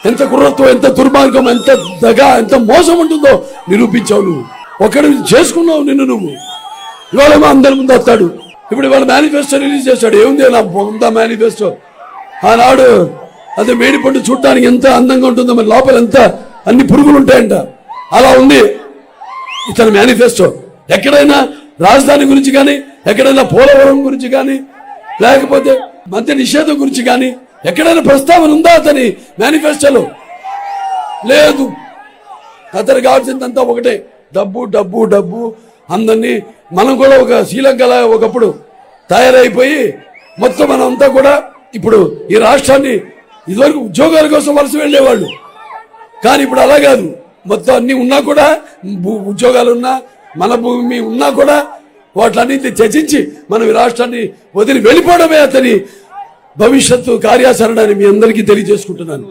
ఎంత క్రూరత్వం, ఎంత దుర్మార్గం, ఎంత దగ, ఎంత మోసం ఉంటుందో నిరూపించావు నువ్వు. ఒకటి చేసుకున్నావు నిన్ను నువ్వు. ఇవాళేమో అందరి ముందు వస్తాడు. ఇప్పుడు ఇవాళ మేనిఫెస్టో రిలీజ్ చేశాడు. ఏముంది నా ఉందా మేనిఫెస్టో? ఆనాడు అదే మేడిపండు చూడటానికి ఎంత అందంగా ఉంటుందో, మరి లోపల ఎంత అన్ని పురుగులు ఉంటాయంట. అలా ఉంది ఇతని మేనిఫెస్టో. ఎక్కడైనా రాజధాని గురించి కానీ, ఎక్కడైనా పోలవరం గురించి కానీ, లేకపోతే మద్య నిషేధం గురించి కానీ ఎక్కడైనా ప్రస్తావన ఉందా అతని మేనిఫెస్టోలో? లేదు. అతనికి కావాల్సిందంతా ఒకటే, డబ్బు డబ్బు డబ్బు. అందరినీ మనం కూడా ఒక శ్రీలంకలా ఒకప్పుడు తయారైపోయి మొత్తం మనంతా కూడా ఇప్పుడు ఈ రాష్ట్రాన్ని, ఇదివరకు ఉద్యోగాల కోసం వలస వెళ్ళేవాళ్ళు, కానీ ఇప్పుడు అలా కాదు. మొత్తం అన్ని ఉన్నా కూడా, ఉద్యోగాలు ఉన్నా, మన భూమి ఉన్నా కూడా వాటిలన్నింటినీ త్యజించి మనం ఈ రాష్ట్రాన్ని వదిలి వెళ్ళిపోవడమే అతని భవిష్యత్తు కార్యాచరణ అని మీ అందరికీ తెలియజేసుకుంటున్నాను.